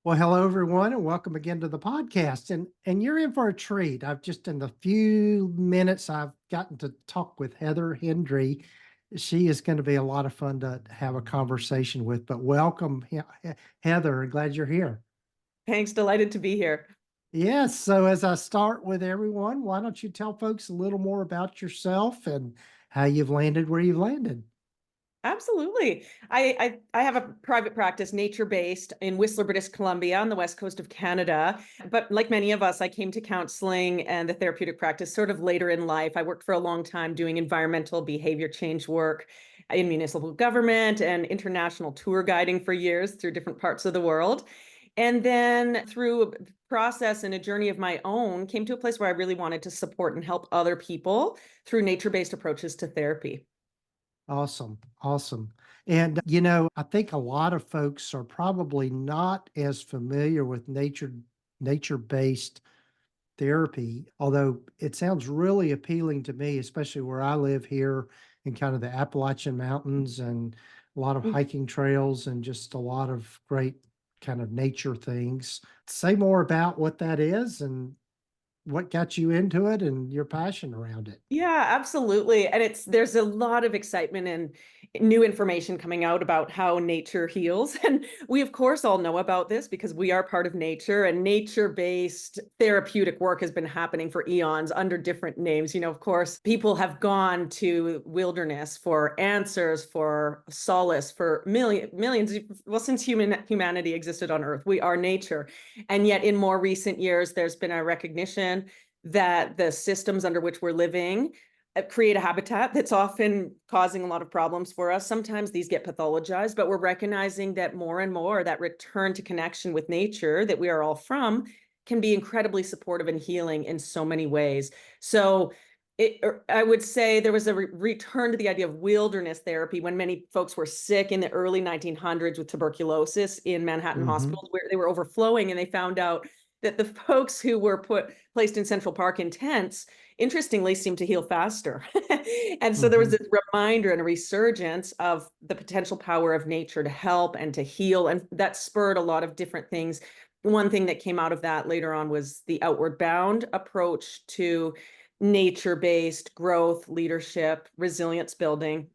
Well, hello everyone, and welcome again to the podcast. And you're in for a treat. I've just in the few minutes I've gotten to talk with Heather Hendrie. She is going to be a lot of fun to have a conversation with. But welcome, Heather. Glad you're here. Thanks. Delighted to be here. Yes. So as I start with everyone, why don't you tell folks a little more about yourself and how you've landed where you've landed? Absolutely. I have a private practice, nature-based, in Whistler, British Columbia, on the west coast of Canada. But like many of us, I came to counseling and the therapeutic practice sort of later in life. I worked for a long time doing environmental behavior change work in municipal government and international tour guiding for years through different parts of the world. And then through a process and a journey of my own, came to a place where I really wanted to support and help other people through nature-based approaches to therapy. Awesome. Awesome. And, I think a lot of folks are probably not as familiar with nature-based therapy, although it sounds really appealing to me, especially where I live here in kind of the Appalachian Mountains and a lot of hiking trails and just a lot of great kind of nature things. Say more about what that is and what got you into it and your passion around it. Yeah, absolutely. And there's a lot of excitement and new information coming out about how nature heals. And we of course all know about this because we are part of nature, and nature-based therapeutic work has been happening for eons under different names. Of course, people have gone to wilderness for answers, for solace, for millions, well, since humanity existed on Earth. We are nature. And yet in more recent years, there's been a recognition that the systems under which we're living create a habitat that's often causing a lot of problems for us. Sometimes these get pathologized, but we're recognizing that more and more that return to connection with nature that we are all from can be incredibly supportive and healing in so many ways. So I would say there was a return to the idea of wilderness therapy when many folks were sick in the early 1900s with tuberculosis in Manhattan Hmm. hospitals, where they were overflowing, and they found out that the folks who were placed in Central Park in tents, interestingly, seemed to heal faster. And so there was Hmm. this reminder and a resurgence of the potential power of nature to help and to heal. And that spurred a lot of different things. One thing that came out of that later on was the outward bound approach to nature-based growth, leadership, resilience building.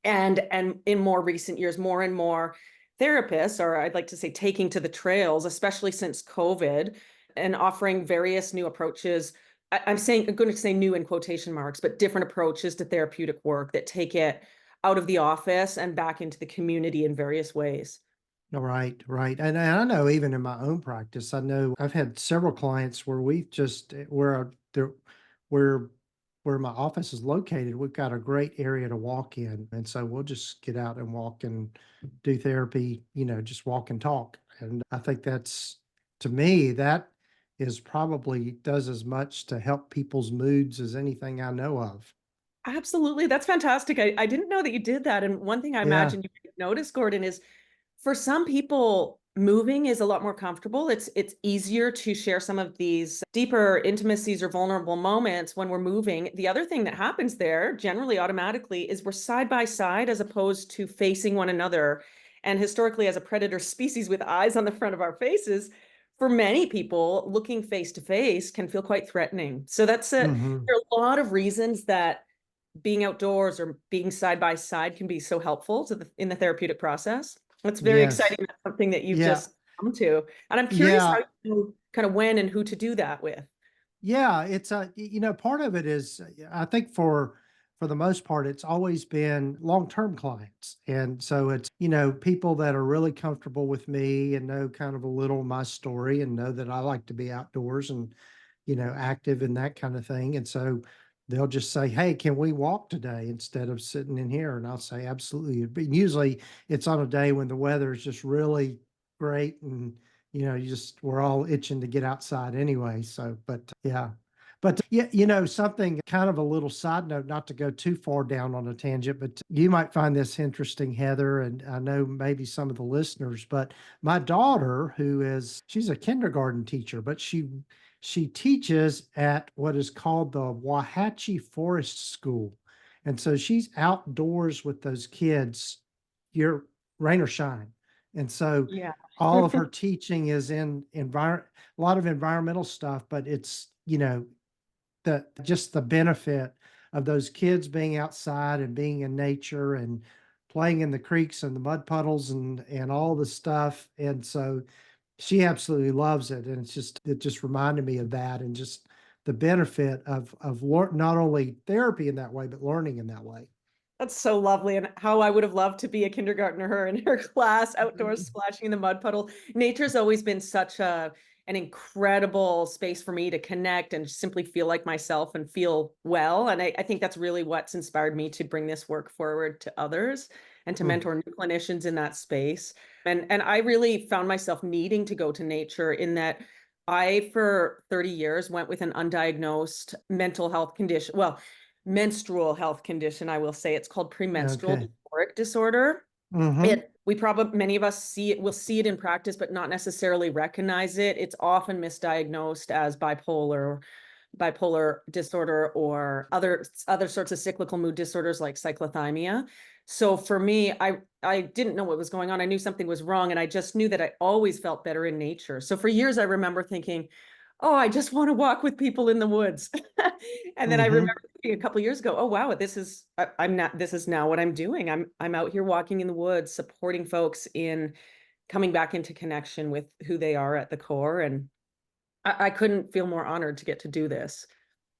And in more recent years, more and more therapists, or I'd like to say taking to the trails, especially since COVID, and offering various new approaches. I'm going to say new in quotation marks, but different approaches to therapeutic work that take it out of the office and back into the community in various ways. Right, right. And I know even in my own practice, I know I've had several clients where we've just where where my office is located, we've got a great area to walk in. And so we'll just get out and walk and do therapy, just walk and talk. And I think that's to me, that is probably does as much to help people's moods as anything I know of. Absolutely. That's fantastic. I didn't know that you did that. And one thing I Yeah. imagine you notice, Gordon, is for some people, moving is a lot more comfortable. It's easier to share some of these deeper intimacies or vulnerable moments when we're moving. The other thing that happens there, generally automatically, is we're side by side as opposed to facing one another. And historically, as a predator species with eyes on the front of our faces, for many people, looking face to face can feel quite threatening. So Hmm. there are a lot of reasons that being outdoors or being side by side can be so helpful in the therapeutic process. It's very Yes. exciting. That's something that you've Yeah. just come to. And I'm curious how Yeah. you know kind of when and who to do that with. Yeah, it's part of it is I think for the most part it's always been long-term clients. And so it's, people that are really comfortable with me and know kind of a little of my story and know that I like to be outdoors and, active and that kind of thing. And so they'll just say, "Hey, can we walk today instead of sitting in here?" And I'll say, "Absolutely." But usually it's on a day when the weather is just really great and we're all itching to get outside anyway. So, but yeah. But yeah, something kind of a little side note, not to go too far down on a tangent, but you might find this interesting, Heather, and I know maybe some of the listeners, but my daughter, she's a kindergarten teacher, but she teaches at what is called the Wahatchee Forest School. And so she's outdoors with those kids, year rain or shine. And so Yeah. all of her teaching is in a lot of environmental stuff, but it's, the just the benefit of those kids being outside and being in nature and playing in the creeks and the mud puddles and all the stuff. And so she absolutely loves it. And it just reminded me of that and just the benefit of not only therapy in that way, but learning in that way. That's so lovely. And how I would have loved to be a kindergartner in her class, outdoors splashing in the mud puddle. Nature's always been such an incredible space for me to connect and simply feel like myself and feel well. And I think that's really what's inspired me to bring this work forward to others and to Mm, mentor new clinicians in that space. And I really found myself needing to go to nature in that I, for 30 years, went with an undiagnosed mental health condition. Well, menstrual health condition, I will say. It's called premenstrual okay. dysphoric disorder. Hmm. We probably, many of us will see it in practice, but not necessarily recognize it. It's often misdiagnosed as bipolar disorder or other sorts of cyclical mood disorders like cyclothymia. So for me, I didn't know what was going on. I knew something was wrong, and I just knew that I always felt better in nature. So for years, I remember thinking, oh, I just want to walk with people in the woods. And then I remember Hmm. thinking a couple of years ago, oh wow, I'm not, this is now what I'm doing. I'm out here walking in the woods, supporting folks in coming back into connection with who they are at the core. And I couldn't feel more honored to get to do this.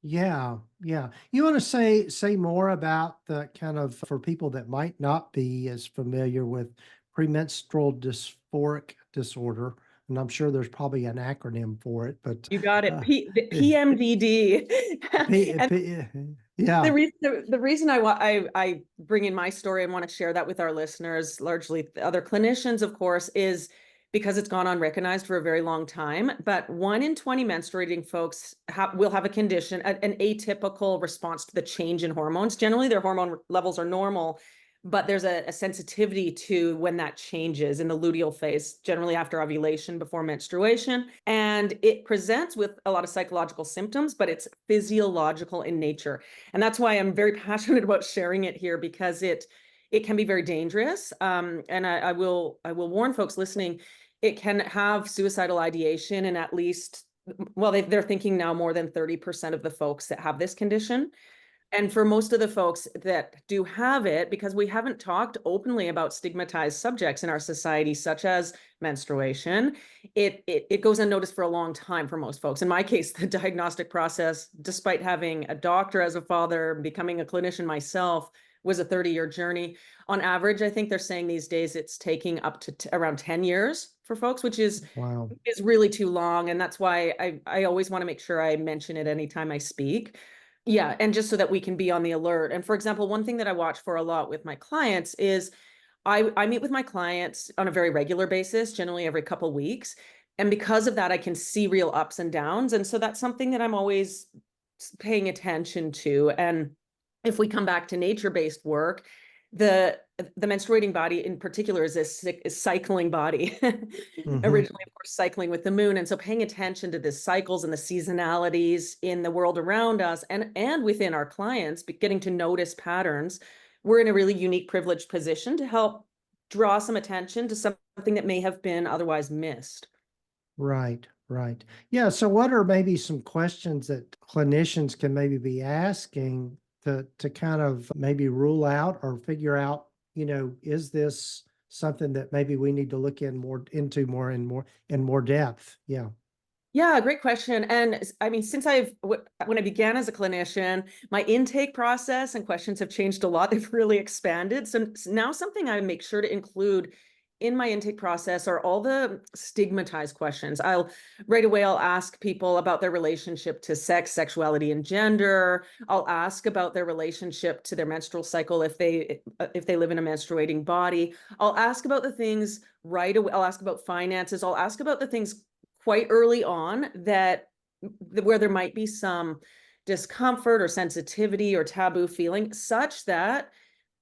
Yeah, yeah. You want to say more about the kind of for people that might not be as familiar with premenstrual dysphoric disorder, and I'm sure there's probably an acronym for it, but You got it. uh, The eh, PMDD. And yeah, the reason I bring in my story and want to share that with our listeners, largely the other clinicians, of course, is because it's gone unrecognized for a very long time. But 1 in 20 menstruating folks will have a condition, an atypical response to the change in hormones. Generally, their hormone levels are normal, but there's a sensitivity to when that changes in the luteal phase, generally after ovulation, before menstruation. And it presents with a lot of psychological symptoms, but it's physiological in nature. And that's why I'm very passionate about sharing it here, because it can be very dangerous. And I will warn folks listening, it can have suicidal ideation in at least, well, they're thinking now more than 30% of the folks that have this condition. And for most of the folks that do have it, because we haven't talked openly about stigmatized subjects in our society, such as menstruation, it goes unnoticed for a long time for most folks. In my case, the diagnostic process, despite having a doctor as a father, becoming a clinician myself, was a 30-year journey. On average, I think they're saying these days it's taking up to around 10 years for folks, which wow, is really too long. And that's why I always want to make sure I mention it anytime I speak. Yeah, and just so that we can be on the alert. And for example, one thing that I watch for a lot with my clients is I meet with my clients on a very regular basis, generally every couple weeks. And because of that, I can see real ups and downs. And so that's something that I'm always paying attention to. And if we come back to nature-based work, the the menstruating body in particular is a cycling body. hmm, Originally, of course, cycling with the moon. And so paying attention to the cycles and the seasonalities in the world around us and within our clients, getting to notice patterns, we're in a really unique, privileged position to help draw some attention to something that may have been otherwise missed. right, right. Yeah. So, what are maybe some questions that clinicians can maybe be asking to kind of maybe rule out or figure out, is this something that maybe we need to look into more and more in more depth? Yeah. Yeah, great question. And I mean, since when I began as a clinician, my intake process and questions have changed a lot. They've really expanded. So now something I make sure to include in my intake process are all the stigmatized questions. Right away, I'll ask people about their relationship to sex, sexuality, and gender. I'll ask about their relationship to their menstrual cycle if they live in a menstruating body. I'll ask about the things right away. I'll ask about finances. I'll ask about the things quite early on that where there might be some discomfort or sensitivity or taboo feeling, such that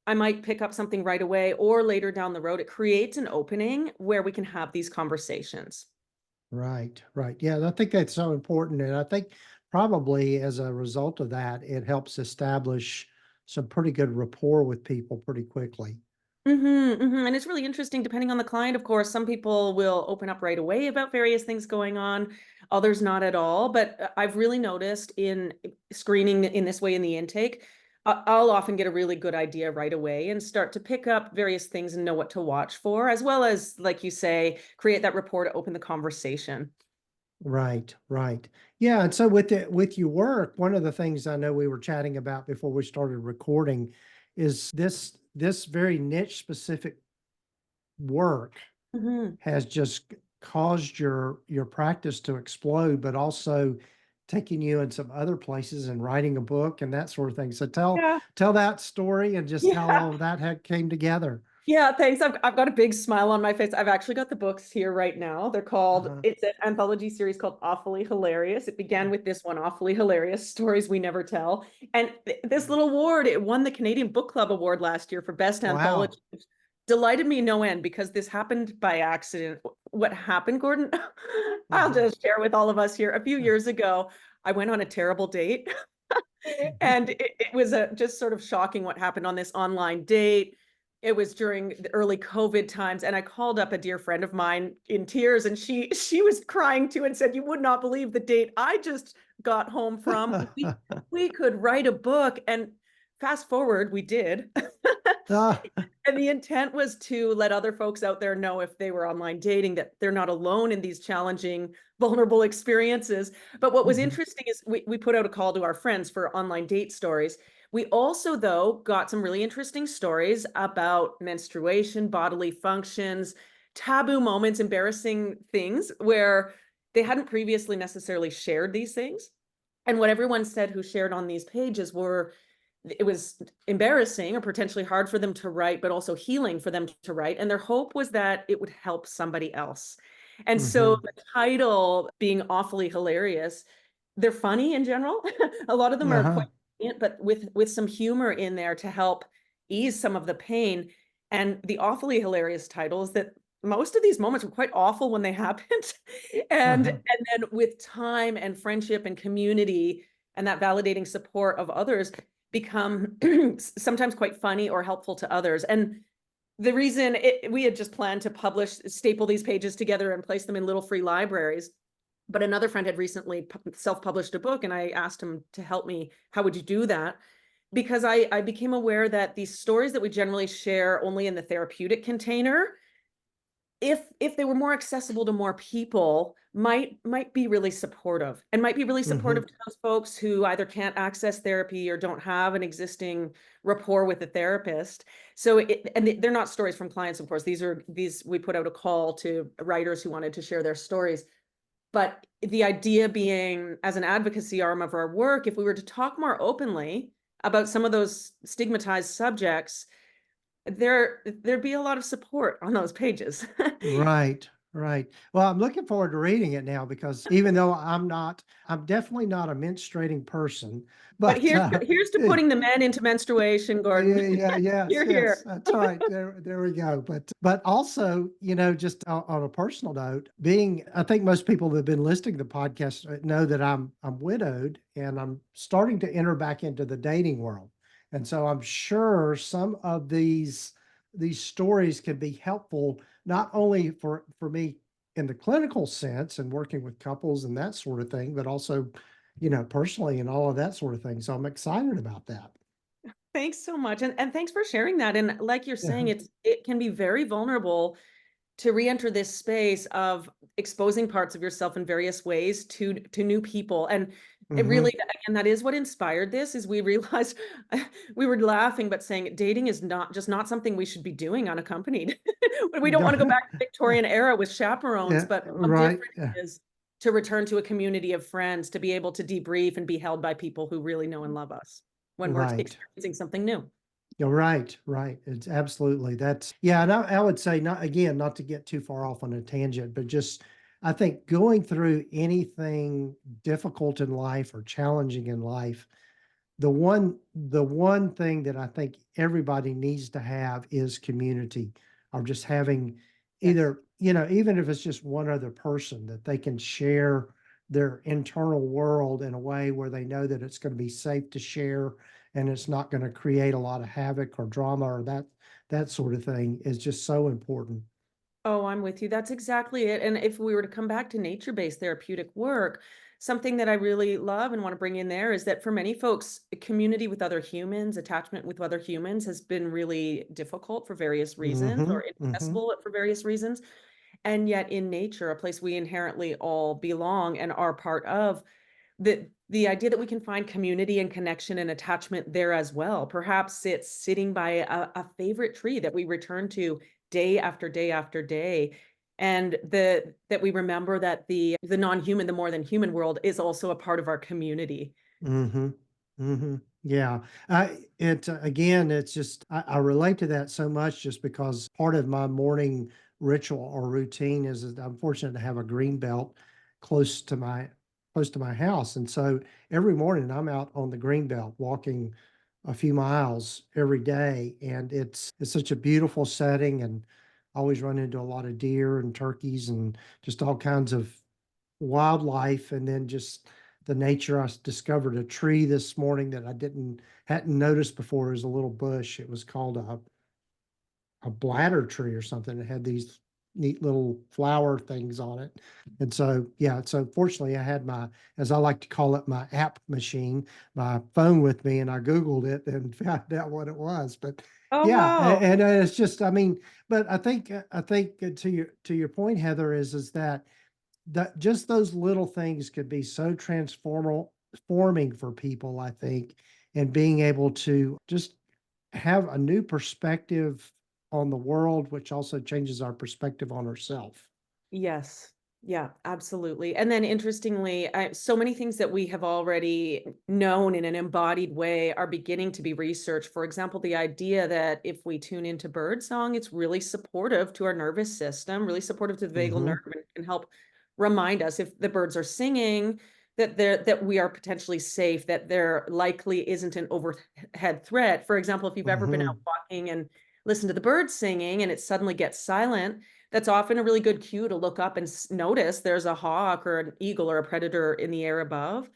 I might pick up something right away or later down the road. It creates an opening where we can have these conversations. Right, right. Yeah, I think that's so important. And I think probably as a result of that, it helps establish some pretty good rapport with people pretty quickly. And it's really interesting depending on the client, of course. Some people will open up right away about various things going on, others not at all. But I've really noticed in screening in this way in the intake, I'll often get a really good idea right away and start to pick up various things and know what to watch for, as well as, like you say, create that rapport to open the conversation. Right, right. Yeah, and so with your work, one of the things I know we were chatting about before we started recording is this very niche specific work Mhm. has just caused your practice to explode, but also taking you in some other places and writing a book and that sort of thing. So Yeah. tell that story and just how Yeah. all of that had came together. Yeah, thanks. I've got a big smile on my face. I've actually got the books here right now. Uh-huh. It's an anthology series called Awfully Hilarious. It began with this one, Awfully Hilarious Stories We Never Tell. And this little award, it won the Canadian Book Club Award last year for Best Wow. Anthology, which delighted me no end because this happened by accident. What happened, Gordon? I'll Uh-huh. just share with all of us here. A few years ago, I went on a terrible date. And it was just sort of shocking what happened on this online date. It was during the early COVID times, and I called up a dear friend of mine in tears, and she was crying too and said, "You would not believe the date I just got home from. We could write a book." And fast forward, we did. Ah, And the intent was to let other folks out there know if they were online dating that they're not alone in these challenging, vulnerable experiences. But what was mhm, interesting is we put out a call to our friends for online date stories. We also, though, got some really interesting stories about menstruation, bodily functions, taboo moments, embarrassing things where they hadn't previously necessarily shared these things. And what everyone said who shared on these pages were it was embarrassing or potentially hard for them to write, but also healing for them to write. And their hope was that it would help somebody else. And so mhm. the title being awfully hilarious, they're funny in general. A lot of them are Uh-huh. quite, but with some humor in there to help ease some of the pain. And the awfully hilarious title is that most of these moments were quite awful when they happened. Uh-huh. And then with time and friendship and community and that validating support of others, become sometimes quite funny or helpful to others. And the reason we had just planned to staple these pages together and place them in little free libraries. But another friend had recently self-published a book, and I asked him to help me. How would you do that? Because I became aware that these stories that we generally share only in the therapeutic container, if they were more accessible to more people, might be really supportive and might be really supportive Mhm. to those folks who either can't access therapy or don't have an existing rapport with a therapist. So they're not stories from clients, of course. These we put out a call to writers who wanted to share their stories. But the idea being, as an advocacy arm of our work, if we were to talk more openly about some of those stigmatized subjects, there'd be a lot of support on those pages. Right, right. Well, I'm looking forward to reading it now because even though I'm definitely not a menstruating person, But but here's to eh, putting the men into menstruation, Gordon. yeah, yes, You're yes, here. that's right. There we go. But also, just on a personal note, I think most people that have been listening to the podcast know that I'm widowed and I'm starting to enter back into the dating world, and so I'm sure some of these stories can be helpful not only for me in the clinical sense and working with couples and that sort of thing, but also, personally and all of that sort of thing. So I'm excited about that. Thanks so much, and thanks for sharing that. And like you're saying, Yeah. it can be very vulnerable to re-enter this space of exposing parts of yourself in various ways to new people. And it really, Mhm. again, that is what inspired this, is we realized we were laughing, but saying dating is not something we should be doing unaccompanied. We don't want to go back to Victorian era with chaperones, Yeah, but how right. different Yeah, it is to return to a community of friends, to be able to debrief and be held by people who really know and love us when we're right. experiencing something new. You're right, right. It's absolutely yeah, and I would say not again, not to get too far off on a tangent, but just I think going through anything difficult in life or challenging in life, the one thing that I think everybody needs to have is community, or just having Yes. either, even if it's just one other person that they can share their internal world in a way where they know that it's going to be safe to share and it's not going to create a lot of havoc or drama or that sort of thing is just so important. Oh, I'm with you. That's exactly it. And if we were to come back to nature-based therapeutic work, something that I really love and want to bring in there is that for many folks, community with other humans, attachment with other humans has been really difficult for various reasons Hmm. or Hmm. inaccessible for various reasons. And yet in nature, a place we inherently all belong and are part of, the idea that we can find community and connection and attachment there as well. Perhaps it's sitting by a favorite tree that we return to day after day after day. And that we remember that the non-human, the more than human world is also a part of our community. Hmm. Hmm. Yeah. Again, it's just, I relate to that so much just because part of my morning ritual or routine is that I'm fortunate to have a green belt close to my close to my house. And so every morning I'm out on the green belt walking a few miles every day. And it's such a beautiful setting, and I always run into a lot of deer and turkeys and just all kinds of wildlife. And then just the nature. Discovered a tree this morning that I didn't hadn't noticed before. It was a little bush. It was called a bladder tree or something. It had these neat little flower things on it. And so, yeah, so fortunately I had my, as I like to call it, my app machine, my phone with me, and I Googled it and found out what it was. But Oh, yeah, wow. it's just, I mean, but I think to your point, Heather, is that just those little things could be so transformal forming for people, I think, and being able to just have a new perspective on the world, which also changes our perspective on ourselves. Yes. Yeah, absolutely. And then interestingly, so many things that we have already known in an embodied way are beginning to be researched. For example, the idea that if we tune into bird song, it's really supportive to our nervous system, really supportive to the vagal nerve, Hmm. and can help remind us if the birds are singing that we are potentially safe, that there likely isn't an overhead threat. For example, if you've ever been out Hmm. walking and listened to the birds singing and it suddenly gets silent, that's often a really good cue to look up and notice there's a hawk or an eagle or a predator in the air above.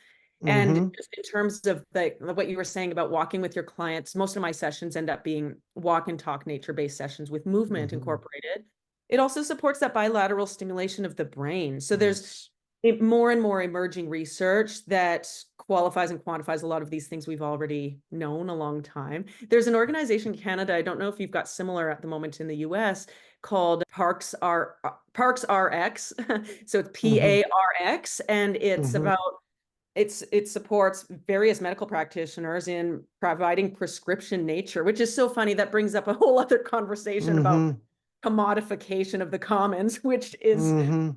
And Hmm. just in terms of what you were saying about walking with your clients, most of my sessions end up being walk and talk nature-based sessions with movement Hmm. incorporated. It also supports that bilateral stimulation of the brain. So there's Yes. more and more emerging research that qualifies and quantifies a lot of these things we've already known a long time. There's an organization in Canada, I don't know if you've got similar at the moment in the US, called Parks RX. So it's Hmm. PARX, and it's Hmm. about it supports various medical practitioners in providing prescription nature, which is so funny. That brings up a whole other conversation about Hmm. commodification of the commons, which is Hmm.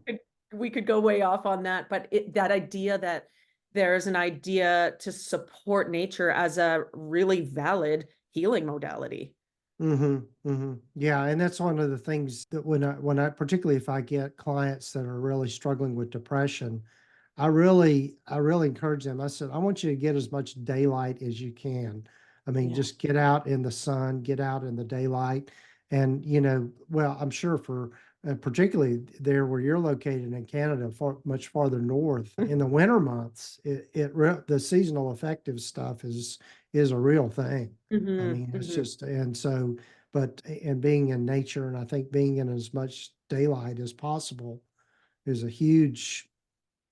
we could go way off on that, but that idea that there's an idea to support nature as a really valid healing modality. Hmm. Hmm. Yeah, and that's one of the things that when I particularly if I get clients that are really struggling with depression, I really encourage them. I said, I want you to get as much daylight as you can. I mean, Yeah. just get out in the sun, get out in the daylight. And, well, I'm sure for particularly there where you're located in Canada, much farther north, in the winter months, the seasonal affective stuff is a real thing. I Hmm. mean, it's Hmm. just, and so, and being in nature, and I think being in as much daylight as possible is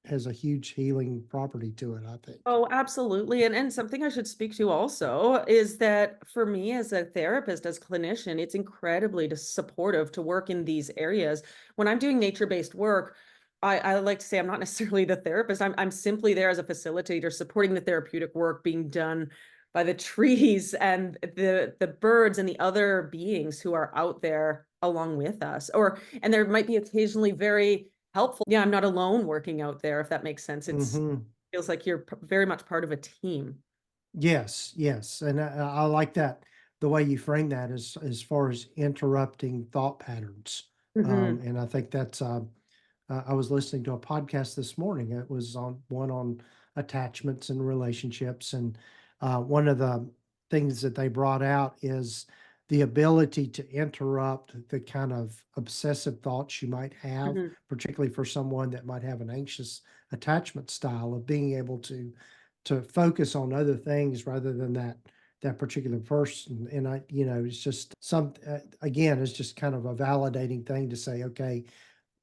has a huge healing property to it, I think. Oh, absolutely. And something I should speak to also is that for me as a therapist, as clinician, it's incredibly supportive to work in these areas. When I'm doing nature-based work, I like to say I'm not necessarily the therapist. I'm simply there as a facilitator, supporting the therapeutic work being done by the trees and the birds and the other beings who are out there along with us. And there might be occasionally very helpful. Yeah, I'm not alone working out there, if that makes sense. It's Hmm. feels like you're very much part of a team. Yes, yes, and I like that the way you frame that as far as interrupting thought patterns, Mhm, and I think that's. I was listening to a podcast this morning. It was on one on attachments and relationships, and one of the things that they brought out is the ability to interrupt the kind of obsessive thoughts you might have, mhm. particularly for someone that might have an anxious attachment style of being able to focus on other things rather than that particular person. And it's just again, it's just kind of a validating thing to say, okay,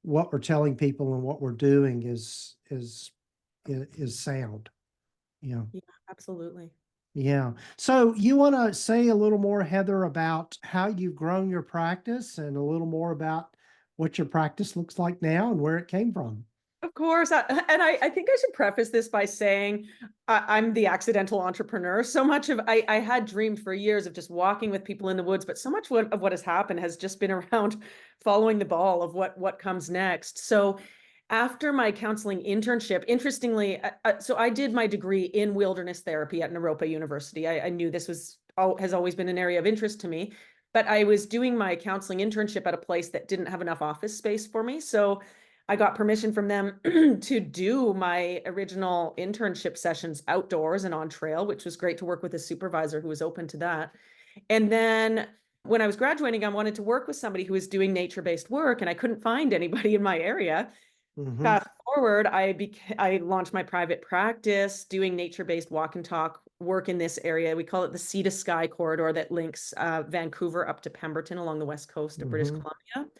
what we're telling people and what we're doing is sound. Yeah. Yeah, absolutely. Yeah. So you want to say a little more, Heather, about how you've grown your practice and a little more about what your practice looks like now and where it came from? Of course. I think I should preface this by saying I'm the accidental entrepreneur. So much of I had dreamed for years of just walking with people in the woods, but so much of what has happened has just been around following the ball of what comes next. So after my counseling internship, interestingly, so I did my degree in wilderness therapy at Naropa University. I knew this has always been an area of interest to me, but I was doing my counseling internship at a place that didn't have enough office space for me. So I got permission from them to do my original internship sessions outdoors and on trail, which was great to work with a supervisor who was open to that. And then when I was graduating, I wanted to work with somebody who was doing nature-based work, and I couldn't find anybody in my area. Mm-hmm. Fast forward, I launched my private practice doing nature-based walk and talk work in this area. We call it the Sea to Sky corridor that links Vancouver up to Pemberton along the west coast of British Mm-hmm. Columbia.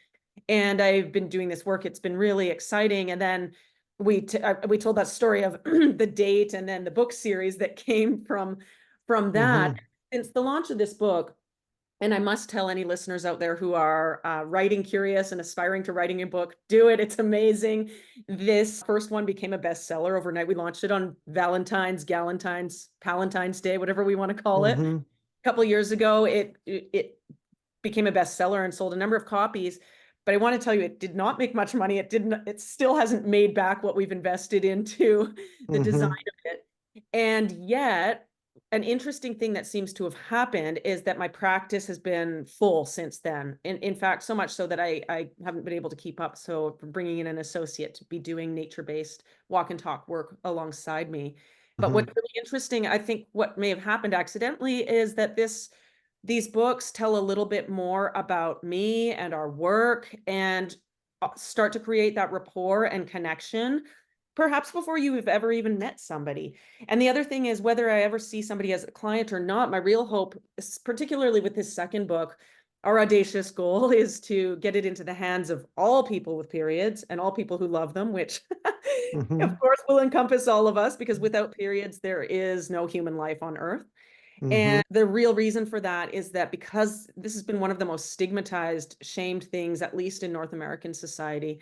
And I've been doing this work. It's been really exciting. And then we told that story of the date and then the book series that came from that. Mm-hmm. Since the launch of this book, and I must tell any listeners out there who are writing curious and aspiring to writing a book, do it. It's amazing. This first one became a bestseller overnight. We launched it on Valentine's, Galentine's, Palentine's Day, whatever we want to call it. Mm-hmm. A couple of years ago, it became a bestseller and sold a number of copies. But I want to tell you, it did not make much money. It still hasn't made back what we've invested into the design Mm-hmm. of it. And yet, an interesting thing that seems to have happened is that my practice has been full since then. In fact, so much so that I haven't been able to keep up. So bringing in an associate to be doing nature-based walk and talk work alongside me. But Mm-hmm. what's really interesting, I think what may have happened accidentally is that these books tell a little bit more about me and our work and start to create that rapport and connection, perhaps before you have ever even met somebody. And the other thing is, whether I ever see somebody as a client or not, my real hope, particularly with this second book, our audacious goal is to get it into the hands of all people with periods and all people who love them, which Mm-hmm. of course will encompass all of us, because without periods, there is no human life on earth. Mm-hmm. And the real reason for that is that because this has been one of the most stigmatized, shamed things, at least in North American society.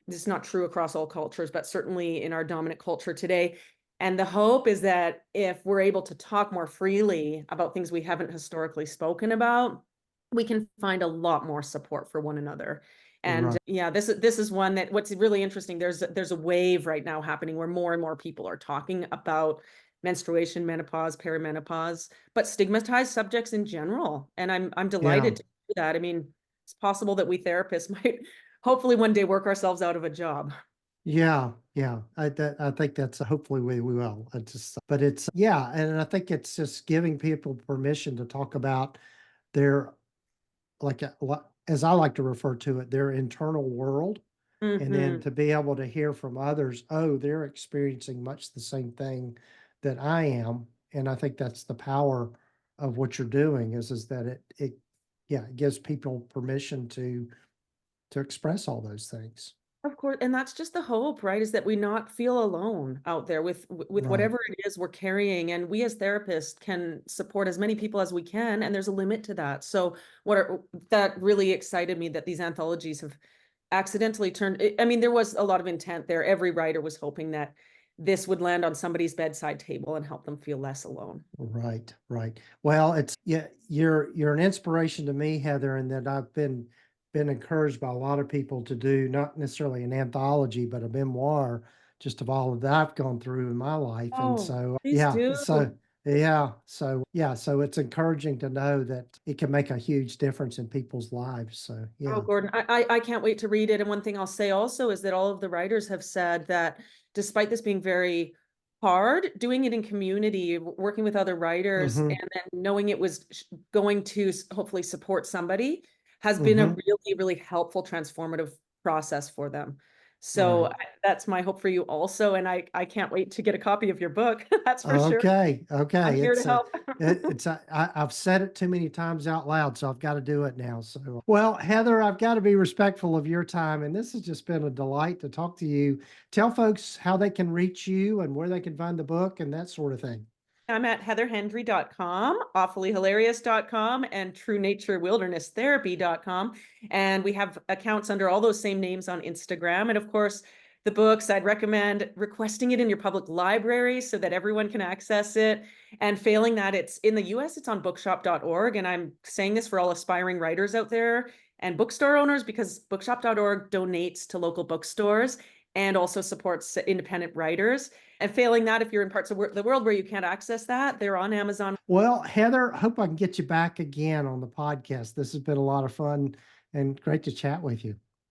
This is not true across all cultures, but certainly in our dominant culture today. And the hope is that if we're able to talk more freely about things we haven't historically spoken about, we can find a lot more support for one another. And Right. yeah, this is one that what's really interesting. There's a wave right now happening where more and more people are talking about menstruation, menopause, perimenopause, but stigmatized subjects in general. And I'm Yeah. delighted to do that. I mean, it's possible that we therapists might hopefully one day work ourselves out of a job. Yeah, yeah. I think that's hopefully we will. But it's yeah, and I think it's just giving people permission to talk about their what as I like to refer to it, their internal world, and then Hmm. to be able to hear from others, oh, they're experiencing much the same thing that I am, and I think that's the power of what you're doing is that it yeah, it gives people permission to express all those things. Of course, and that's just the hope, right? Is that we not feel alone out there with Right. whatever it is we're carrying, and we as therapists can support as many people as we can, and there's a limit to that. So that really excited me that these anthologies have accidentally turned. I mean, there was a lot of intent there. Every writer was hoping that this would land on somebody's bedside table and help them feel less alone. Right, right. Well, it's yeah, you're an inspiration to me, Heather, and that I've been encouraged by a lot of people to do not necessarily an anthology, but a memoir just of all of that I've gone through in my life. And Oh, so please so it's encouraging to know that it can make a huge difference in people's lives. So Oh, yeah. Gordon, I can't wait to read it. And one thing I'll say also is that all of the writers have said that despite this being very hard, doing it in community, working with other writers, Mm-hmm. and then knowing it was going to hopefully support somebody has been a Mm-hmm. really, really helpful, transformative process for them. So Right. that's my hope for you also. And I can't wait to get a copy of your book. That's for sure. Okay, I'm okay. here to help. I've said it too many times out loud, so I've got to do it now. So, well, Heather, I've got to be respectful of your time, and this has just been a delight to talk to you. Tell folks how they can reach you and where they can find the book and that sort of thing. I'm at heatherhendrie.com, awfullyhilarious.com, and truenaturewilderness.therapy.com. And we have accounts under all those same names on Instagram. And of course, the books, I'd recommend requesting it in your public library so that everyone can access it. And failing that, it's in the US, it's on bookshop.org. And I'm saying this for all aspiring writers out there and bookstore owners, because bookshop.org donates to local bookstores and also supports independent writers. And failing that, if you're in parts of the world where you can't access that, they're on Amazon. Well, Heather, hope I can get you back again on the podcast. This has been a lot of fun and great to chat with you.